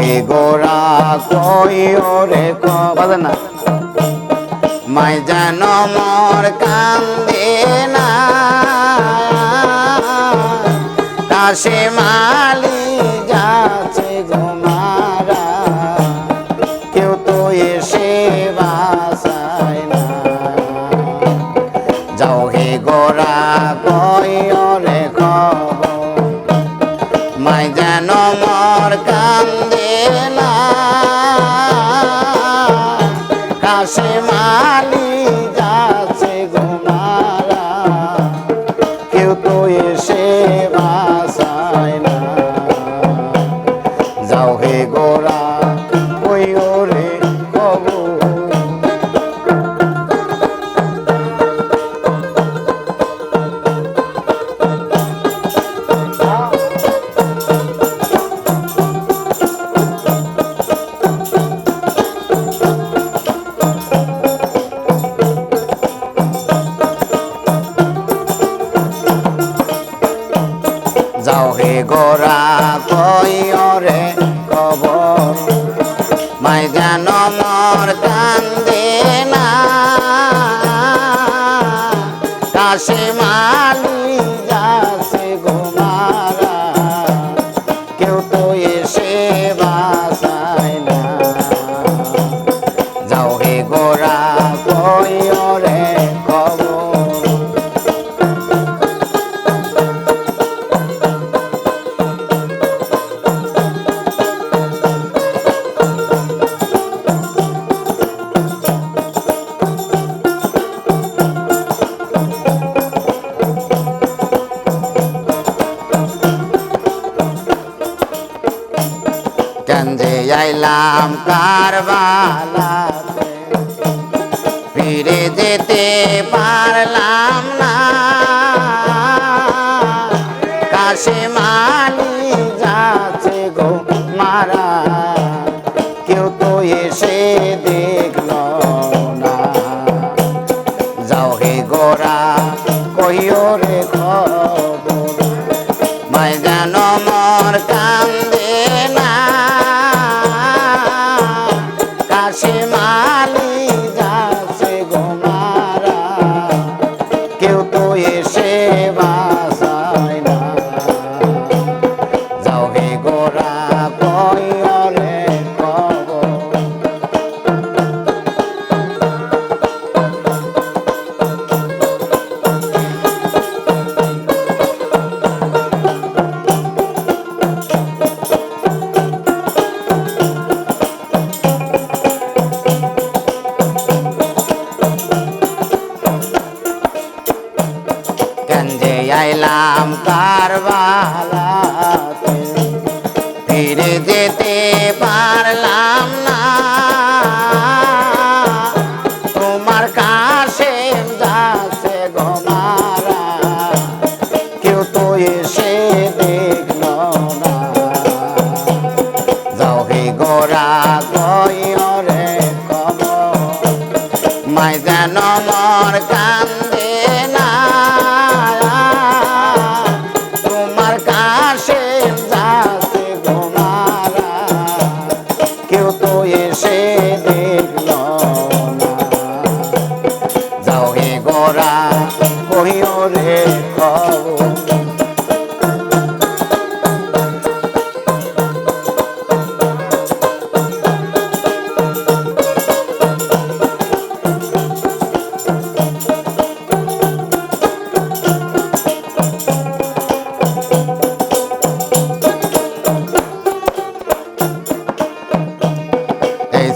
হে গোরা কই ওরে বাজে না মাই যেন মোর কান্দে না কাশে মালি যাচ্ছে ঘুমারা কেউ তো এসে বাসায় না যাও হে গোরা কই ওরে খবর মাই যেন মোর কান্দে না কাশে মালি যাচ্ছে ঘুমারা কেউ তো এসে বাসায় না যাও হে গোরা কই ওরে খবর যাও হে গোরা কই ওরে খবর মাই যেন মোর কান্দে না কাশে মালি যাচ্ছে ঘুমারা কেউ তো এসে বাসায় না যাও হে গোরা কই ওরে খবর কান্দে আইলাম কারবালাতে ফিরে যেতে পারলাম না কাশে মালি যাচ্ছে গো মারা কেউ তো এসে দেখল না যাও হে গোরা কইও রে খবর মাই যেন মোর কান্দে না কাশে মালি যাচ্ছে ঘুমারা কেউ তো এসে বাসায় না যাও হে গোরা কই ওরে খবর কান্দে আইলাম কারবালাতে ফিরে যেতে পারলাম না তোমার কাছে যাচ্ছে ঘুমারা কেউ তো এসে দেখল না যাও হে গোরা কই ওরে খবর মাই যেন মোর কান্দে না তোমার কাছে যাচ্ছে ঘুমারা কেউ তো এসে দেখল না যাও হে গোরা কই ওরে খবর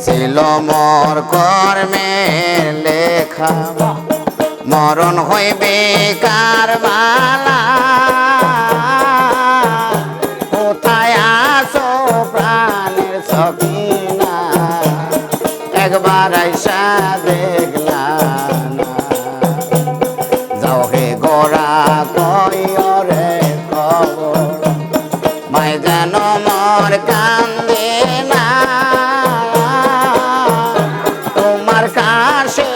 ছিল মোর কর্মের লেখা মরণ হইবে কারবালা কোথায় আসো প্রাণের সখিনা একবার আইসা দেখলাম যাও হে গোরা কই ওরে খবর মাই যেন মোর কান্দে না তোমার কাছে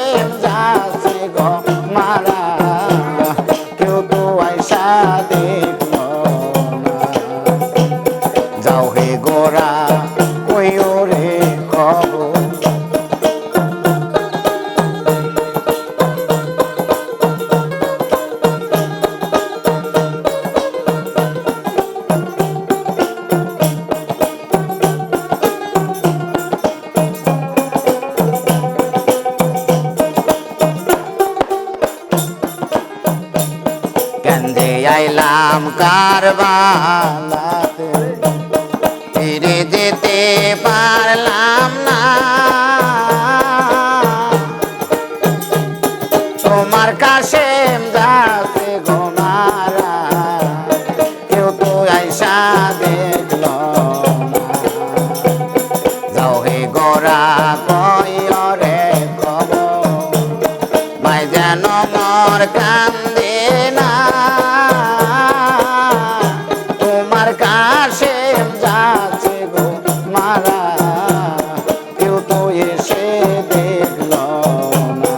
যাচ্ছে গো মারা কেউ তো আইসা দেখল না যাও হে গোরা আইলাম কারবালাতে ফিরে যেতে পারলাম না তোমার কাছে যাচ্ছে গোমারা কেউ তো আইসা দেখল না যাও হে গোরা কইও রে খবর মাই যেন মোর কান্দে না তোমার কাছে যাচ্ছে গো মারা কেউ তো এসে দেখল না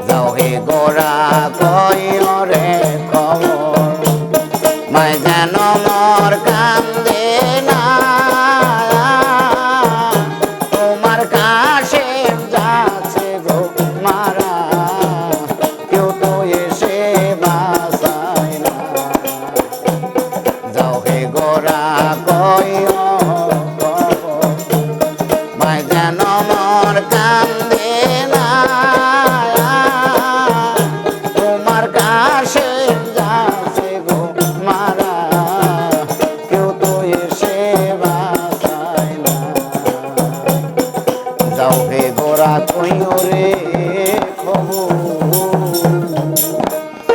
যাও হে গোরা কইও রে খবর মাই যেন মোর কান্দে না তোমার কাছে যাচ্ছে গো মারা কেউ তো এসে বাসায় না যাও হে গোরা কইও খবর মাই যেন মোর কান্দে না তোমার কাছে যাচ্ছে গো মারা কেউ তো এসে বাসায় না যাও হে গোরা কইও রে খবর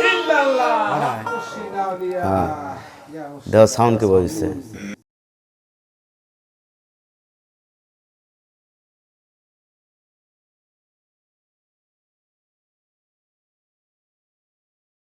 ইল্লাল্লাহ খুশি না দিয়া দেও সাউন্ড কে বলছে